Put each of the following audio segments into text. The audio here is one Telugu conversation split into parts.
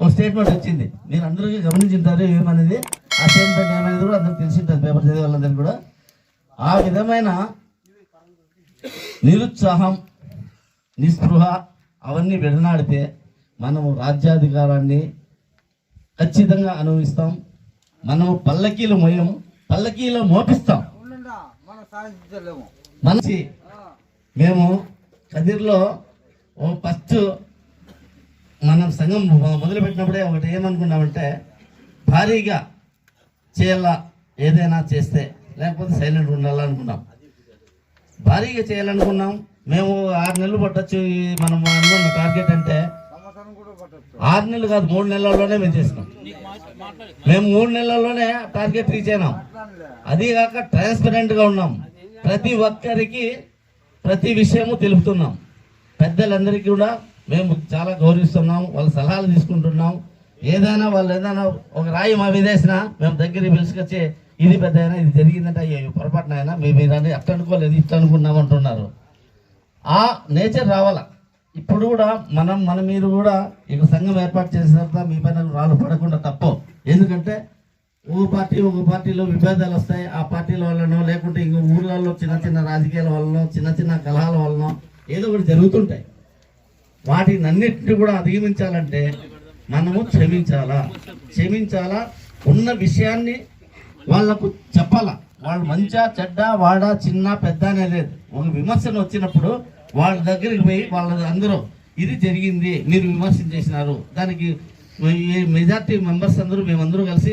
ఒక స్టేట్మెంట్ వచ్చింది, మీరు అందరికీ గమనించుంటారు ఏమనేది. ఆ స్టేట్మెంట్ ఏమనేది కూడా అందరికి తెలిసి ఉంటుంది, పేపర్ చదివే వాళ్ళందరికీ కూడా. ఆ విధమైన నిరుత్సాహం, నిస్పృహ అవన్నీ విడనాడితే మనము రాజ్యాధికారాన్ని ఖచ్చితంగా అనుభవిస్తాం. మనము పల్లకీలు మోపిస్తాం. మంచి మేము కదిర్లో ఫస్ట్ మనం సంఘం మొదలుపెట్టినప్పుడే ఒకటి ఏమనుకున్నామంటే, భారీగా చేయాలా, ఏదైనా చేస్తే, లేకపోతే సైలెంట్ ఉండాలనుకున్నాం. భారీగా చేయాలనుకున్నాం. మేము 6 నెలలు పట్టచ్చు మనం అనుకున్న టార్గెట్. అంటే 6 నెలలు కాదు, 3 నెలల్లోనే మేము చేసినాం. మేము 3 నెలల్లోనే టార్గెట్ రీచ్ అయినాం. అది కాక ట్రాన్స్పరెంట్గా ఉన్నాం. ప్రతి ఒక్కరికి ప్రతి విషయము తెలుపుతున్నాం. పెద్దలందరికీ కూడా మేము చాలా గౌరవిస్తున్నాం, వాళ్ళ సలహాలు తీసుకుంటున్నాం. ఏదైనా వాళ్ళు ఏదైనా ఒక రాయి మా విదేశినా మేము దగ్గరికి పిలుచుకొచ్చి, ఇది పెద్ద అయినా ఇది జరిగిందంటే అయ్యో పొరపాటున అయినా మీరు అట్ట అనుకోలేదు ఇట్లా అనుకున్నాం అంటున్నారు. ఆ నేచర్ రావాలా. ఇప్పుడు కూడా మన మీరు కూడా ఇక్కడ సంఘం ఏర్పాటు చేసిన తర్వాత మీ పైన రాళ్ళు పడకుండా తప్పు. ఎందుకంటే ఒక పార్టీలో విభేదాలు వస్తాయి. ఆ పార్టీల వల్లనో లేకుంటే ఇంకో ఊర్లలో చిన్న రాజకీయాల వల్లనో చిన్న కలహాల వల్లనో ఏదో ఒకటి జరుగుతుంటాయి. వాటిని అన్నిటిని కూడా అధిగమించాలంటే మనము క్షమించాలా. ఉన్న విషయాన్ని వాళ్లకు చెప్పాలా. వాళ్ళు మంచా చెడ్డ, వాడా, చిన్న పెద్ద అనే లేదు. ఒక విమర్శన వచ్చినప్పుడు వాళ్ళ దగ్గరికి పోయి అందరూ ఇది జరిగింది, మీరు విమర్శన చేసినారు, దానికి మెజార్టీ మెంబర్స్ అందరూ మేమందరూ కలిసి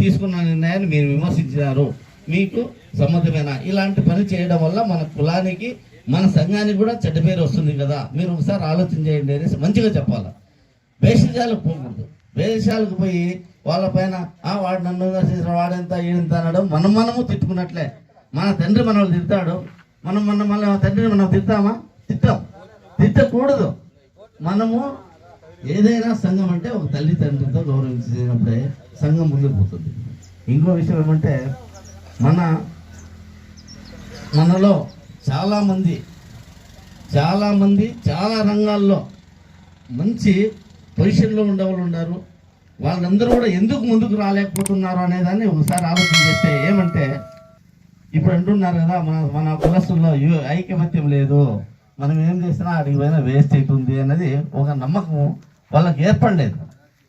తీసుకున్న నిర్ణయాన్ని మీరు విమర్శించినారు, మీకు సమ్మతమేనా? ఇలాంటి పని చేయడం వల్ల మన కులానికి మన సంఘానికి కూడా చెడ్డ పేరు వస్తుంది కదా, మీరు ఒకసారి ఆలోచన చేయండి అనేసి మంచిగా చెప్పాలి. వేషాలకు పోకూడదు. వేషాలకు పోయి వాళ్ళ పైన వాడు నన్ను వాడెంత ఈడంత అనడం మనము తిట్టుకున్నట్లే. మన తండ్రి మనల్ని తిడతాడు, మన తండ్రిని మనం తిట్టకూడదు. మనము ఏదైనా సంఘం అంటే ఒక తల్లి తండ్రితో గౌరవించినప్పుడే సంఘం ముందుకు పోతుంది. ఇంకో విషయం ఏమంటే, మనలో చాలామంది చాలా రంగాల్లో మంచి పొజిషన్లో ఉండేవాళ్ళు ఉన్నారు. వాళ్ళందరూ కూడా ఎందుకు ముందుకు రాలేకపోతున్నారు అనేదాన్ని ఒకసారి ఆలోచన చేస్తే ఏమంటే, ఇప్పుడు అంటున్నారు కదా మన కులస్తుల్లో ఐకమత్యం లేదు, మనం ఏం చేసినా అడిగి పోయినా వేస్ట్ అవుతుంది అన్నది ఒక నమ్మకం వాళ్ళకి ఏర్పడలేదు.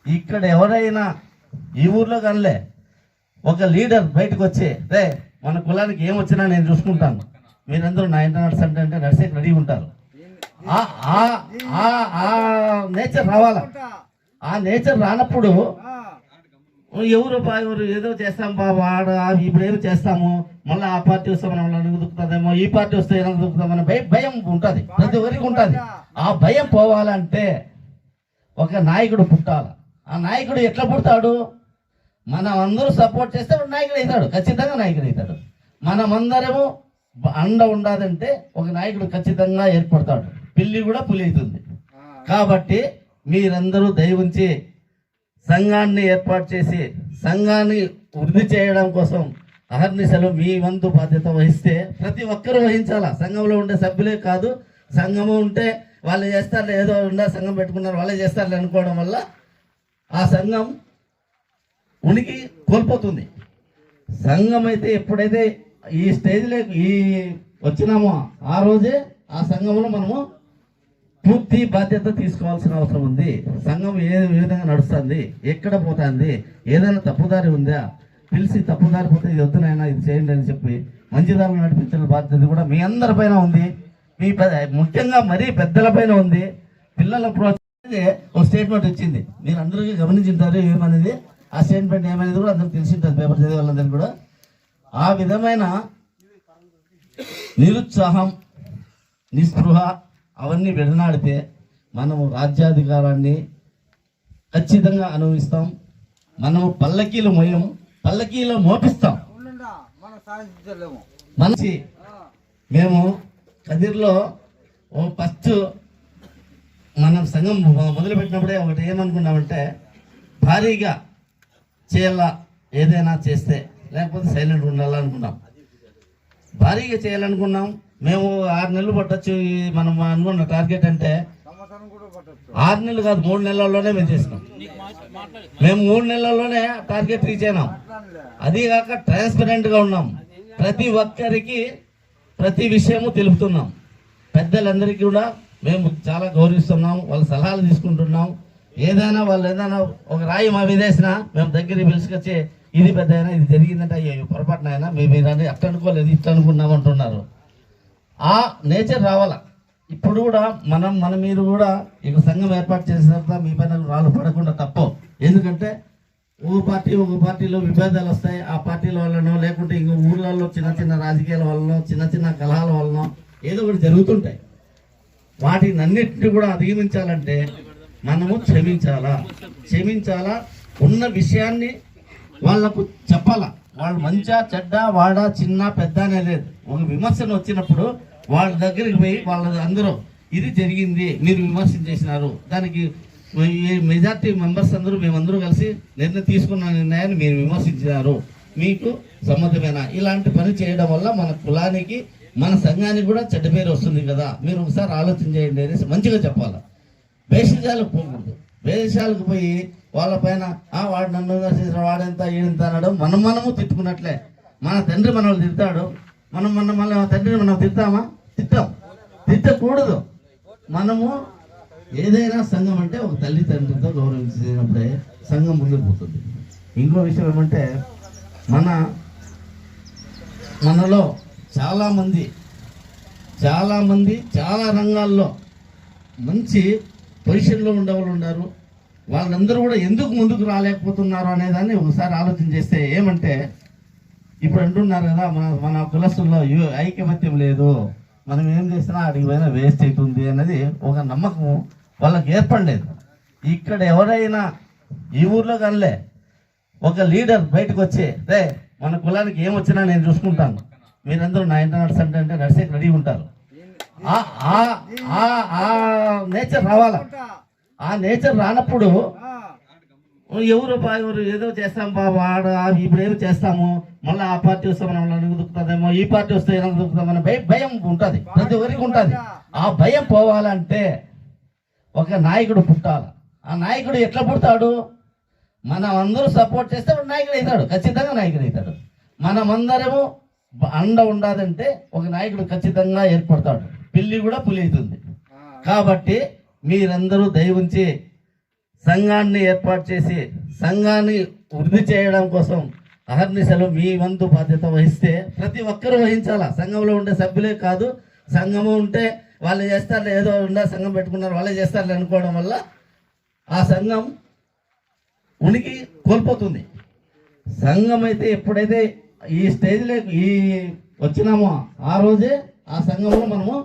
ఇక్కడ ఎవరైనా ఈ ఊర్లో కనలే ఒక లీడర్ బయటకు వచ్చి, రే మన కులానికి ఏమొచ్చినా నేను చూసుకుంటాను, మీరందరూ నా ఇంట నడుస్తుంటే నడిచేకి రెడీ ఉంటారు. ఆ నేచర్ రావాలా. ఆ నేచర్ రానప్పుడు ఎవరు ఏదో చేస్తాం ఇప్పుడు ఏదో చేస్తాము, మళ్ళీ ఆ పార్టీ వస్తే మనం దుక్కుతుందేమో, ఈ పార్టీ వస్తే ఎలా దుక్కుతామని భయం ఉంటుంది, ప్రతి ఒక్కరికి ఉంటుంది. ఆ భయం పోవాలంటే ఒక నాయకుడు పుట్టాలి. ఆ నాయకుడు ఎట్లా పుడతాడు? మనం అందరూ సపోర్ట్ చేస్తే నాయకుడు అవుతాడు, ఖచ్చితంగా నాయకుడు అవుతాడు. మనమందరము అండ ఉండాలంటే ఒక నాయకుడు ఖచ్చితంగా ఏర్పడతాడు. పిల్లి కూడా పులి అవుతుంది. కాబట్టి మీరందరూ దయవుంచి సంఘాన్ని ఏర్పాటు చేసి సంఘాన్ని వృద్ధి చేయడం కోసం అహర్నిశలు మీ వంతు బాధ్యత వహిస్తే ప్రతి ఒక్కరూ వహించాలా. సంఘంలో ఉండే సభ్యులే కాదు, సంఘము ఉంటే వాళ్ళు చేస్తారు, ఏదో ఉండే సంఘం పెట్టుకున్నారు వాళ్ళే చేస్తారు అనుకోవడం వల్ల ఆ సంఘం ఉనికి కోల్పోతుంది. సంఘం అయితే ఎప్పుడైతే ఈ స్టేజ్లో వచ్చినామో ఆ రోజే ఆ సంఘంలో మనము పూర్తి బాధ్యత తీసుకోవాల్సిన అవసరం ఉంది. సంఘం ఏ విధంగా నడుస్తుంది, ఎక్కడ పోతుంది, ఏదైనా తప్పుదారి ఉందా పిలిచి తప్పుదారి పోతే ఇది వద్దునైనా ఇది చేయండి అని చెప్పి మంచిదారులు నడిపించిన బాధ్యత కూడా మీ అందరిపైన ఉంది. మీ ముఖ్యంగా మరీ పెద్దలపైన ఉంది. పిల్లల ప్రోత్సహించే ఒక స్టేట్మెంట్ వచ్చింది, మీరు అందరికీ గమనించుంటారు ఏమనేది. ఆ స్టేట్మెంట్ ఏమనేది కూడా అందరికి తెలిసి ఉంటుంది, పేపర్ చదివే వాళ్ళందరికీ కూడా. ఆ విధమైన నిరుత్సాహం, నిస్పృహ అవన్నీ విడనాడితే మనము రాజ్యాధికారాన్ని ఖచ్చితంగా అనుభవిస్తాం. మనము పల్లకీలో మోపిస్తాం. మంచి మేము కదిర్లో ఫస్ట్ మనం సంఘం మొదలుపెట్టినప్పుడే ఒకటి ఏమనుకున్నామంటే, భారీగా చేయాలా, ఏదైనా చేస్తే, లేకపోతే సైలెంట్ ఉండాలనుకున్నాం. భారీగా చేయాలనుకున్నాం. మేము 6 నెలలు పట్టచ్చు మనం అనుకున్న టార్గెట్. అంటే 6 నెలలు కాదు 3 నెలల్లోనే మేము చేసినాం. మేము 3 నెలల్లోనే టార్గెట్ రీచ్ అయినాం. అది కాక ట్రాన్స్పరెంట్ గా ఉన్నాం. ప్రతి ఒక్కరికి ప్రతి విషయము తెలుపుతున్నాం. పెద్దలందరికీ కూడా మేము చాలా గౌరవిస్తున్నాం. వాళ్ళ సలహాలు తీసుకుంటున్నాం. ఏదైనా వాళ్ళు ఏదైనా ఒక రాయి మా మీద వేసినా మేము దగ్గరికి పిలుచుకొచ్చి ఇది పెద్ద అయినా ఇది జరిగిందంటే అయ్యో పొరపాటున అయినా మేము ఇదని అట్లా అనుకోలేదు ఇట్లా అనుకున్నాం అంటున్నారు. ఆ నేచర్ రావాలా. ఇప్పుడు కూడా మన మీరు కూడా ఇక సంఘం ఏర్పాటు చేసిన తర్వాత మీ పైన రాళ్ళు పడకుండా తప్ప. ఎందుకంటే ఒక పార్టీలో విభేదాలు వస్తాయి. ఆ పార్టీల వల్లనో లేకుంటే ఇంకో ఊర్లలో చిన్న రాజకీయాల వల్లనో చిన్న కలహాల వల్లనో ఏదో ఒకటి జరుగుతుంటాయి. వాటిని అన్నిటిని కూడా అధిగమించాలంటే మనము క్షమించాలా. ఉన్న విషయాన్ని వాళ్ళకు చెప్పాలా. వాళ్ళు మంచిగా చెడ్డ వాడ చిన్న పెద్ద అనే లేదు. ఒక విమర్శన వచ్చినప్పుడు వాళ్ళ దగ్గరికి పోయి వాళ్ళ అందరూ ఇది జరిగింది మీరు విమర్శన చేసినారు, దానికి మెజార్టీ మెంబర్స్ అందరూ మేమందరూ కలిసి తీసుకున్న నిర్ణయాన్ని మీరు విమర్శించినారు, మీకు సమ్మతమేనా? ఇలాంటి పని చేయడం వల్ల మన కులానికి మన సంఘానికి కూడా చెడ్డ పేరు వస్తుంది కదా, మీరు ఒకసారి ఆలోచన చేయండి అనేసి మంచిగా చెప్పాలి. వేషాలకు పోకూడదు. వేషాలకు పోయి వాళ్ళ పైన వాడు నన్ను విమర్శించిన వాడెంత ఈడంత అనడం మనము తిట్టుకున్నట్లే. మన తండ్రి మనల్ని తిడతాడు, మన తండ్రిని మనం తిట్టకూడదు. మనము ఏదైనా సంఘం అంటే ఒక తల్లిదండ్రులతో గౌరవించినప్పుడే సంఘం ముందుకు పోతుంది. ఇంకో విషయం ఏమంటే మనలో చాలామంది చాలా రంగాల్లో మంచి పొజిషన్లో ఉండేవాళ్ళు ఉన్నారు. వాళ్ళందరూ కూడా ఎందుకు ముందుకు రాలేకపోతున్నారు అనేదాన్ని ఒకసారి ఆలోచన చేస్తే ఏమంటే, ఇప్పుడు అంటున్నారు కదా మన కులస్తుల్లో ఐకమత్యం లేదు, మనం ఏం చేసినా అడిగి పోయినా వేస్ట్ అవుతుంది అనేది ఒక నమ్మకం వాళ్ళకి ఏర్పడలేదు. ఇక్కడ ఎవరైనా ఈ ఊర్లో కనలే ఒక లీడర్ బయటకు వచ్చి రే మన కులానికి ఏమొచ్చినా నేను చూసుకుంటాను, మీరందరూ నా ఇంట నడుస్తుంటే అంటే నడిచేకి రెడీ ఉంటారు. ఆ నేచర్ రావాలా. ఆ నేచర్ రానప్పుడు ఎవరు ఏదో చేస్తాం బాబా ఇప్పుడు ఏమి చేస్తాము, మళ్ళీ ఆ పార్టీ వస్తే మనం దుక్కుతుందేమో, ఈ పార్టీ వస్తే ఎలా దుక్కుతామని భయం ఉంటుంది, ప్రతి ఒక్కరికి ఉంటుంది. ఆ భయం పోవాలంటే ఒక నాయకుడు పుట్టాలి. ఆ నాయకుడు ఎట్లా పుడతాడు? మనం అందరూ సపోర్ట్ చేస్తే నాయకుడు అవుతాడు, ఖచ్చితంగా నాయకుడు అవుతాడు. మనమందరము అండ ఉండాలంటే ఒక నాయకుడు ఖచ్చితంగా ఏర్పడతాడు. పిల్లి కూడా పులి అవుతుంది. కాబట్టి మీరందరూ దయవుంచి సంఘాన్ని ఏర్పాటు చేసి సంఘాన్ని వృద్ధి చేయడం కోసం అహర్నిశలు మీ వంతు బాధ్యత వహిస్తే ప్రతి ఒక్కరూ వహించాలా. సంఘంలో ఉండే సభ్యులే కాదు, సంఘము ఉంటే వాళ్ళు చేస్తారు ఏదో ఉండే సంఘం పెట్టుకున్నారు వాళ్ళే చేస్తారు అనుకోవడం వల్ల ఆ సంఘం ఉనికి కోల్పోతుంది. సంఘం అయితే ఎప్పుడైతే ఈ స్టేజ్లో వచ్చినామో ఆ రోజే ఆ సంఘంలో మనము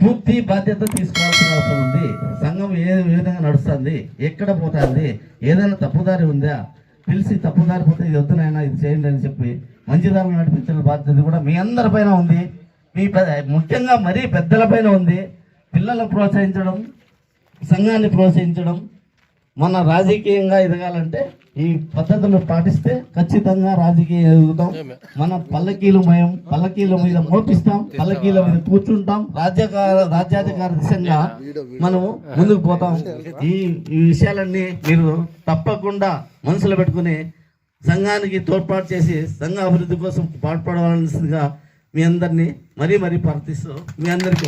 పూర్తి బాధ్యత తీసుకోవాల్సిన అవసరం ఉంది. సంఘం ఏ విధంగా నడుస్తుంది, ఎక్కడ పోతుంది, ఏదైనా తప్పుదారి ఉందా పిలిచి తప్పుదారి పోతే ఇది వద్దునైనా ఇది చేయండి అని చెప్పి మంచి దారిలో నడిపించిన బాధ్యత కూడా మీ అందరిపైన ఉంది. ముఖ్యంగా మరీ పెద్దలపైన ఉంది. పిల్లలను ప్రోత్సహించడం, సంఘాన్ని ప్రోత్సహించడం. మన రాజకీయంగా ఎదగాలంటే ఈ పద్ధతులు పాటిస్తే ఖచ్చితంగా రాజకీయం ఎదుగుతాం. మన పల్లకీల మీద మోపిస్తాం, పల్లకీల మీద కూర్చుంటాం, రాజ్యాధికార దిశగా మనము ముందుకు పోతాం. ఈ విషయాలన్నీ మీరు తప్పకుండా మనసులో పెట్టుకుని సంఘానికి తోడ్పాటు చేసి సంఘ అభివృద్ధి కోసం పాటుపడవలసిందిగా మీ అందరినీ మరీ ప్రార్థిస్తూ మీ అందరికీ